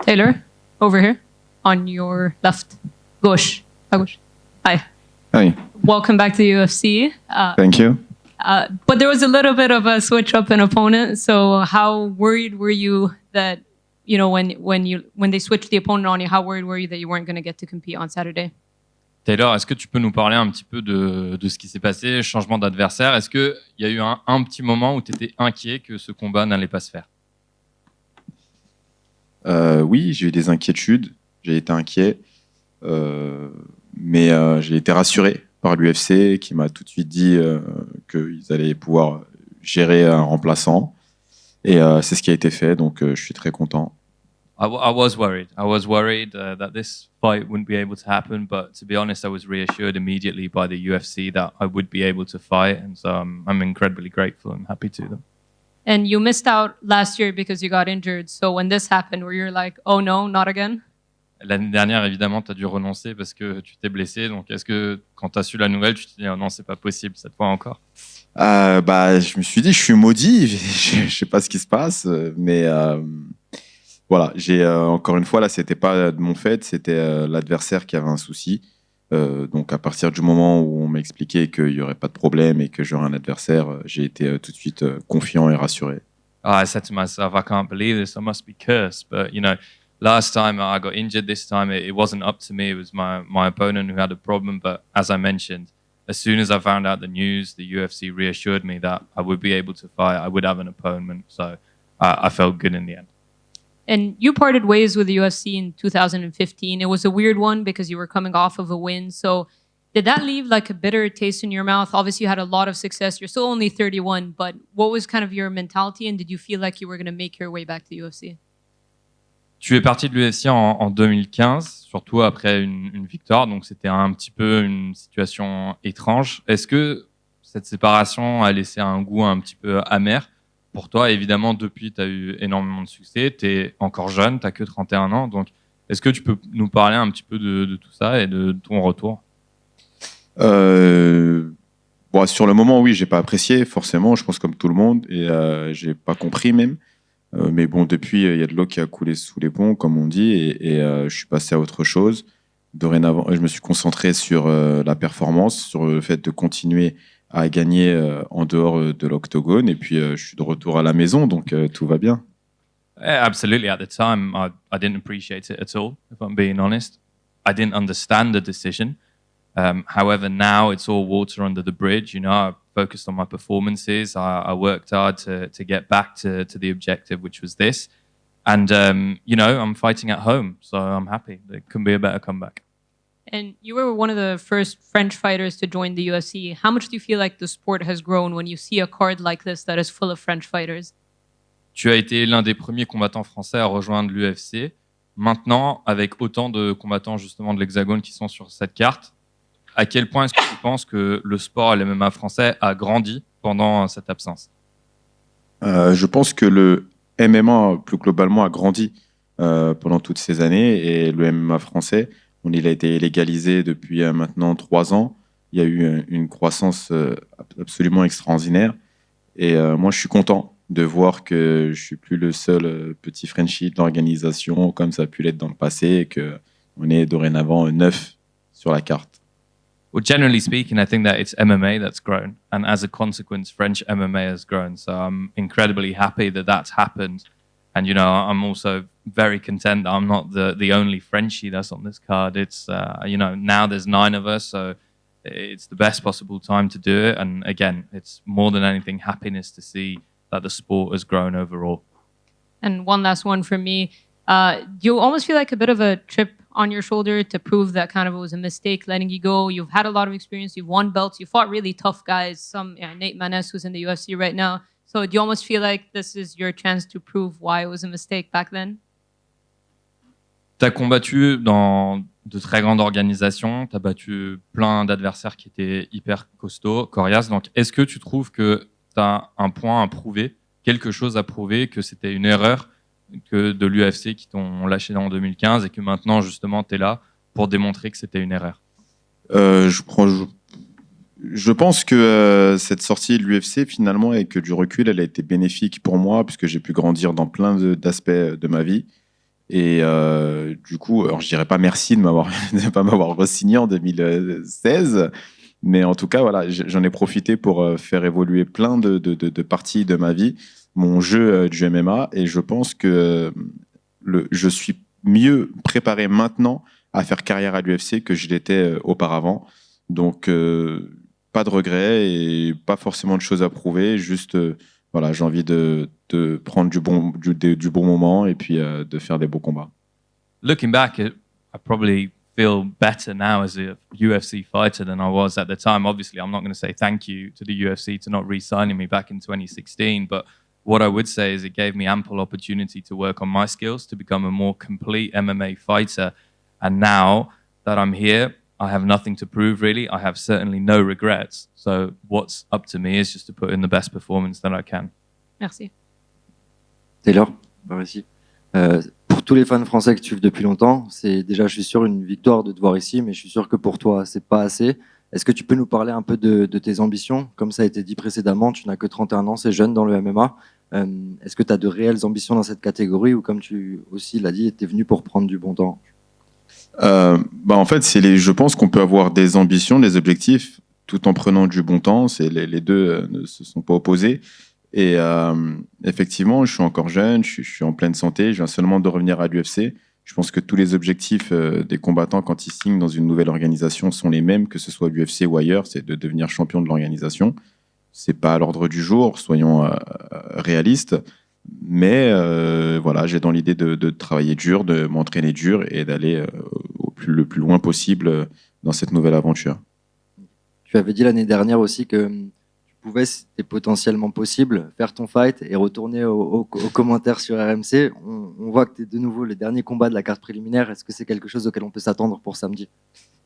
Taylor, over here, on your left. Gauche. À gauche. Hi. Hi. Welcome back to the UFC. Thank you. But there was a little bit of a switch up in opponent. So how worried were you that, you know, when they switched the opponent on you, how worried were you that you weren't going to get to compete on Saturday? Taylor, est-ce que tu peux nous parler un petit peu de ce qui s'est passé, changement d'adversaire? Est-ce qu'il y a eu un petit moment où tu étais inquiet que ce combat n'allait pas se faire? Oui, j'ai eu des inquiétudes, j'ai été inquiet, mais j'ai été rassuré par l'UFC qui m'a tout de suite dit qu'ils allaient pouvoir gérer un remplaçant. Et c'est ce qui a été fait, donc je suis très content. I was worried. I was worried that this fight wouldn't be able to happen, but to be honest, I was reassured immediately by the UFC that I would be able to fight, and so I'm incredibly grateful and happy to them. And you missed out last year because you got injured. So when this happened, were you like, oh no, not again? L'année dernière, évidemment, tu as dû renoncer parce que tu t'es blessé. Donc, est-ce que quand tu as su la nouvelle, tu te dis oh non, c'est pas possible cette fois encore? Je me suis dit, je suis maudit, je sais pas ce qui se passe, mais voilà, encore une fois, là, c'était pas de mon fait, c'était l'adversaire qui avait un souci. Donc, à partir du moment où on m'a expliqué qu'il n'y aurait pas de problème et que j'aurais un adversaire, j'ai été tout de suite confiant et rassuré. I said to myself, I can't believe this. I must be cursed. But, you know, last time I got injured. This time it wasn't up to me. It was my opponent who had a problem. But as I mentioned, as soon as I found out the news, the UFC reassured me that I would be able to fight. I would have an opponent. So I felt good in the end. And you parted ways with the UFC in 2015. It was a weird one because you were coming off of a win. So did that leave like a bitter taste in your mouth? Obviously, you had a lot of success. You're still only 31, but what was kind of your mentality? And did you feel like you were going to make your way back to the UFC? Tu es parti de l'UFC en 2015, surtout après une victoire. Donc, c'était un petit peu une situation étrange. Est-ce que cette séparation a laissé un goût un petit peu amer pour toi? Évidemment, depuis, tu as eu énormément de succès. Tu es encore jeune, tu n'as que 31 ans. Donc, est-ce que tu peux nous parler un petit peu de tout ça et de ton retour? Sur le moment, oui, j'ai pas apprécié, forcément, je pense comme tout le monde, et j'ai pas compris même. Mais bon, depuis, il y a de l'eau qui a coulé sous les ponts, comme on dit, et je suis passé à autre chose. Dorénavant, je me suis concentré sur la performance, sur le fait de continuer à gagner en dehors de l'octogone, et puis je suis de retour à la maison, donc tout va bien. Absolutely. At the time, I didn't appreciate it at all, if I'm being honest. I didn't understand the decision. However, now it's all water under the bridge. You know, I focused on my performances. I worked hard to get back to the objective, which was this. And, you know, I'm fighting at home, so I'm happy. It couldn't be a better comeback. And you were one of the first French fighters to join the UFC. How much do you feel like the sport has grown when you see a card like this that is full of French fighters? Tu as été l'un des premiers combattants français à rejoindre l'UFC. Maintenant, avec autant de combattants justement de l'Hexagone qui sont sur cette carte, à quel point est-ce que tu penses que le sport MMA français a grandi pendant cette absence? Je pense que le MMA, plus globalement, a grandi pendant toutes ces années, et le MMA français, il a été légalisé depuis maintenant 3 ans. Il y a eu une croissance absolument extraordinaire, et moi, je suis content de voir que je suis plus le seul petit Frenchie de l'organisation, comme ça a pu l'être dans le passé, et qu'on est dorénavant 9 sur la carte. Well, generally speaking, I think that it's MMA that's grown, and as a consequence, French MMA has grown. So I'm incredibly happy that that's happened, and you know, I'm also very content that I'm not the only Frenchie that's on this card. It's you know, now there's 9 of us, so it's the best possible time to do it. And again, it's more than anything happiness to see that the sport has grown overall. And one last one from me. Do you almost feel like a bit of a chip on your shoulder to prove that kind of it was a mistake letting you go? You've had a lot of experience. You've won belts. You fought really tough guys. Nate Maness, who's in the UFC right now. So do you almost feel like this is your chance to prove why it was a mistake back then? Tu as combattu dans de très grandes organisations. Tu as battu plein d'adversaires qui étaient hyper costauds, coriaces. Donc, est-ce que tu trouves que tu as un point à prouver, quelque chose à prouver, que c'était une erreur que de l'UFC qui t'ont lâché en 2015 et que maintenant, justement, tu es là pour démontrer que c'était une erreur? Je pense que cette sortie de l'UFC, finalement, et que du recul, elle a été bénéfique pour moi, puisque j'ai pu grandir dans plein d'aspects de ma vie. Et du coup, alors je dirais pas merci de pas m'avoir re-signé en 2016, mais en tout cas, voilà, j'en ai profité pour faire évoluer plein de parties de ma vie, mon jeu du MMA, et je pense que je suis mieux préparé maintenant à faire carrière à l'UFC que je l'étais auparavant. Donc, pas de regrets et pas forcément de choses à prouver, juste voilà, j'ai envie de prendre du bon moment et puis de faire des beaux combats. Looking back, I probably feel better now as a UFC fighter than I was at the time. Obviously, I'm not going to say thank you to the UFC to not re-signing me back in 2016, but what I would say is it gave me ample opportunity to work on my skills to become a more complete MMA fighter. And now that I'm here, I have nothing to prove really. I have certainly no regrets. So what's up to me is just to put in the best performance that I can. Merci. Taylor, par ici. Pour tous les fans français que tu suivent depuis longtemps, c'est déjà, je suis sûr, une victoire de te voir ici, mais je suis sûr que pour toi, c'est pas assez. Est-ce que tu peux nous parler un peu de tes ambitions? Comme ça a été dit précédemment, tu n'as que 31 ans, c'est jeune dans le MMA. Est-ce que tu as de réelles ambitions dans cette catégorie ou comme tu aussi l'as dit, tu es venu pour prendre du bon temps? En fait, je pense qu'on peut avoir des ambitions, des objectifs, tout en prenant du bon temps. Les deux ne se sont pas opposés. Et effectivement, je suis encore jeune, je suis en pleine santé, je viens seulement de revenir à l'UFC. Je pense que tous les objectifs des combattants quand ils signent dans une nouvelle organisation sont les mêmes, que ce soit l'UFC ou ailleurs, c'est de devenir champion de l'organisation. C'est pas à l'ordre du jour, soyons réalistes. Mais voilà, j'ai dans l'idée de travailler dur, de m'entraîner dur et d'aller le plus loin possible dans cette nouvelle aventure. Tu avais dit l'année dernière aussi que tu pouvais, si c'était potentiellement possible, faire ton fight et retourner aux commentaires sur RMC. On voit que tu es de nouveau le dernier combat de la carte préliminaire. Est-ce que c'est quelque chose auquel on peut s'attendre pour samedi?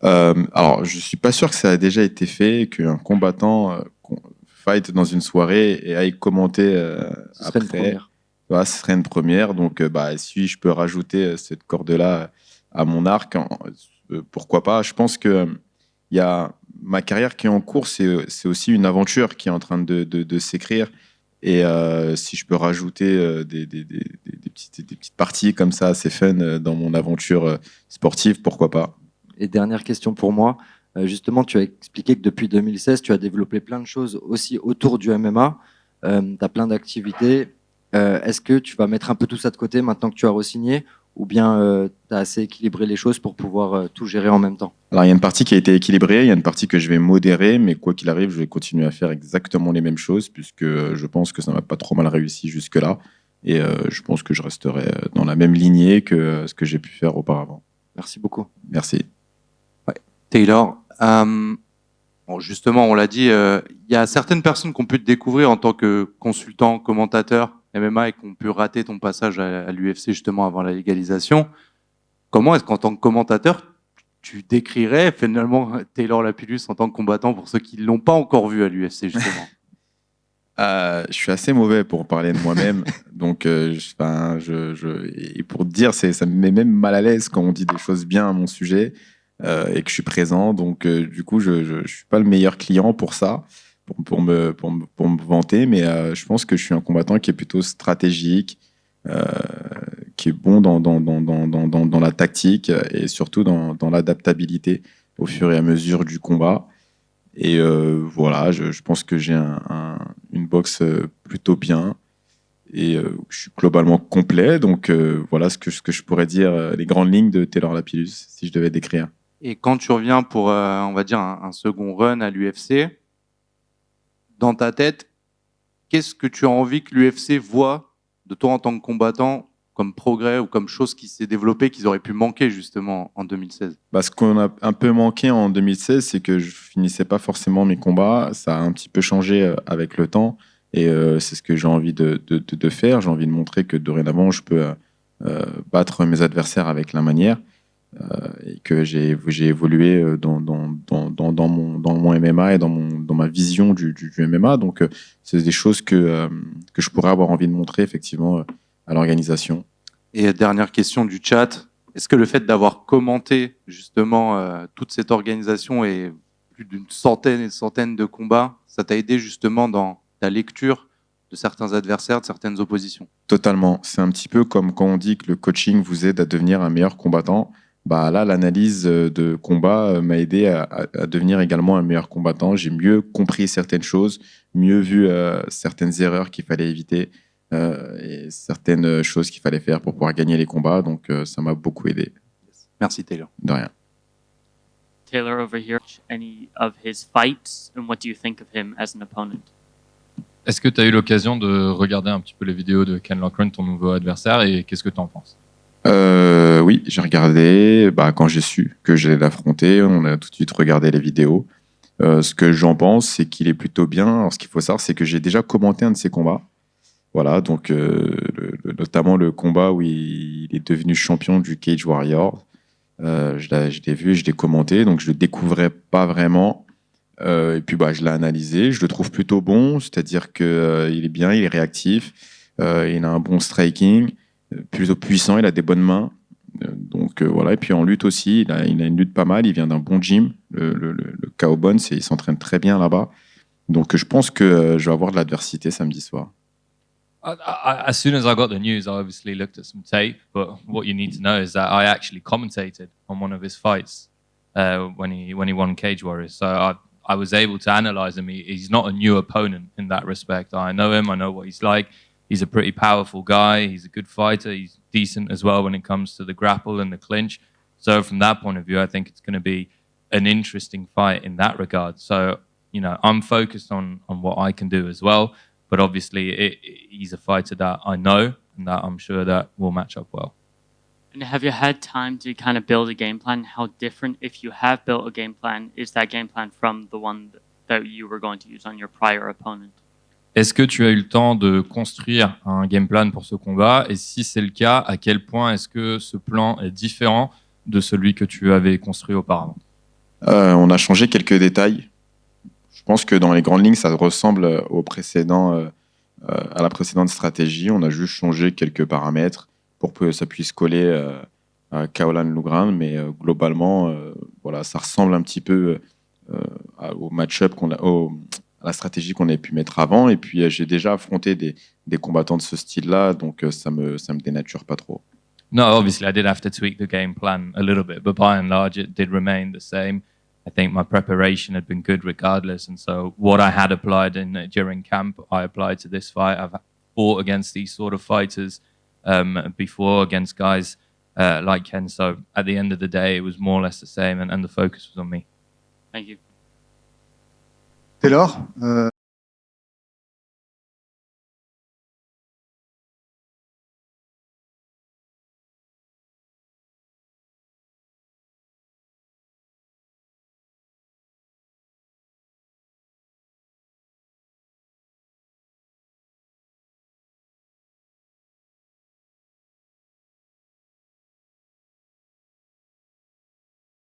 Alors, je suis pas sûr que ça a déjà été fait, qu'un combattant fight dans une soirée et aille commenter Ce serait après. une première. Ouais, ce serait une première. Donc, si je peux rajouter cette corde-là à mon arc, pourquoi pas. Je pense que il y a ma carrière qui est en cours, c'est aussi une aventure qui est en train de s'écrire. Et si je peux rajouter des petites parties comme ça, assez fun dans mon aventure sportive, pourquoi pas. Et dernière question pour moi. Justement, tu as expliqué que depuis 2016, tu as développé plein de choses aussi autour du MMA. Tu as plein d'activités. Est-ce que tu vas mettre un peu tout ça de côté maintenant que tu as re-signé ou bien tu as assez équilibré les choses pour pouvoir tout gérer en même temps? Alors, il y a une partie qui a été équilibrée, il y a une partie que je vais modérer, mais quoi qu'il arrive, je vais continuer à faire exactement les mêmes choses puisque je pense que ça n'a pas trop mal réussi jusque-là. Et je pense que je resterai dans la même lignée que ce que j'ai pu faire auparavant. Merci beaucoup. Merci. Taylor, bon, justement, on l'a dit, il y a certaines personnes qui ont pu te découvrir en tant que consultant, commentateur MMA et qui ont pu rater ton passage à l'UFC justement avant la légalisation. Comment est-ce qu'en tant que commentateur, tu décrirais finalement Taylor Lapillus en tant que combattant pour ceux qui ne l'ont pas encore vu à l'UFC justement? Je suis assez mauvais pour parler de moi-même, donc et pour te dire, ça me met même mal à l'aise quand on dit des choses bien à mon sujet et que je suis présent. Donc du coup, je suis pas le meilleur client pour ça, pour me vanter, mais je pense que je suis un combattant qui est plutôt stratégique, qui est bon dans la tactique et surtout dans l'adaptabilité au fur et à mesure du combat. Et voilà, je pense que j'ai une boxe plutôt bien et je suis globalement complet. Donc voilà ce que je pourrais dire, les grandes lignes de Taylor Lapillus, si je devais décrire. Et quand tu reviens pour, on va dire, un second run à l'UFC, dans ta tête, qu'est-ce que tu as envie que l'UFC voit de toi en tant que combattant comme progrès ou comme chose qui s'est développée, qu'ils auraient pu manquer justement en 2016? Ce qu'on a un peu manqué en 2016, c'est que je finissais pas forcément mes combats. Ça a un petit peu changé avec le temps et c'est ce que j'ai envie de faire. J'ai envie de montrer que dorénavant, je peux battre mes adversaires avec la manière et que j'ai évolué dans mon MMA et dans ma vision du MMA. Donc, c'est des choses que je pourrais avoir envie de montrer effectivement à l'organisation. Et dernière question du chat, est-ce que le fait d'avoir commenté justement toute cette organisation et plus d'une centaine et centaines de combats, ça t'a aidé justement dans ta lecture de certains adversaires, de certaines oppositions. Totalement. C'est un petit peu comme quand on dit que le coaching vous aide à devenir un meilleur combattant. Bah là, l'analyse de combat m'a aidé à devenir également un meilleur combattant. J'ai mieux compris certaines choses, mieux vu certaines erreurs qu'il fallait éviter et certaines choses qu'il fallait faire pour pouvoir gagner les combats. Donc ça m'a beaucoup aidé. Merci Taylor. De rien. Taylor over here, any of his fights, and what do you think of him as an opponent? Est-ce que tu as eu l'occasion de regarder un petit peu les vidéos de Ken Loughran, ton nouveau adversaire, et qu'est-ce que tu en penses? Oui, j'ai regardé. Bah, quand j'ai su que j'allais l'affronter, on a tout de suite regardé les vidéos. Ce que j'en pense, c'est qu'il est plutôt bien. Alors, ce qu'il faut savoir, c'est que j'ai déjà commenté un de ses combats. Voilà, donc notamment le combat où il est devenu champion du Cage Warrior. Je l'ai vu, je l'ai commenté, donc je le découvrais pas vraiment. Et puis bah, je l'ai analysé, je le trouve plutôt bon, c'est-à-dire qu'il est bien, il est réactif, il a un bon striking, plutôt puissant, il a des bonnes mains. Donc voilà, et puis en lutte aussi, il a une lutte pas mal, il vient d'un bon gym, le KO Bones, il s'entraîne très bien là-bas. Donc je pense que je vais avoir de l'adversité samedi soir. As soon as I got the news, I obviously looked at some tape, but what you need to know is that I actually commentated on one of his fights when he won Cage Warriors. So I was able to analyze him. He's not a new opponent in that respect. I know him. I know what he's like. He's a pretty powerful guy. He's a good fighter. He's decent as well when it comes to the grapple and the clinch. So from that point of view, I think it's going to be an interesting fight in that regard. So, you know, I'm focused on what I can do as well. But obviously, he's a fighter that I know and that I'm sure that will match up well. And have you had time to kind of build a game plan? How different, if you have built a game plan, is that game plan from the one that you were going to use on your prior opponent? Est-ce que tu as eu le temps de construire un game plan pour ce combat? Et si c'est le cas, à quel point est-ce que ce plan est différent de celui que tu avais construit auparavant? On a changé quelques détails. Je pense que dans les grandes lignes, ça ressemble à la précédente stratégie. On a juste changé quelques paramètres pour que ça puisse coller à Kaolan Loughran, mais globalement, voilà, ça ressemble un petit peu au match-up à la stratégie qu'on avait pu mettre avant. Et puis, j'ai déjà affronté des combattants de ce style-là, donc ça me dénature pas trop. No, obviously I did have to tweak the game plan a little bit, but by and large it did remain the same. I think my preparation had been good regardless, and so what I had applied during camp, I applied to this fight. I've fought against these sort of fighters before, against guys like Ken, so at the end of the day it was more or less the same, and the focus was on me. Thank you. Taylor,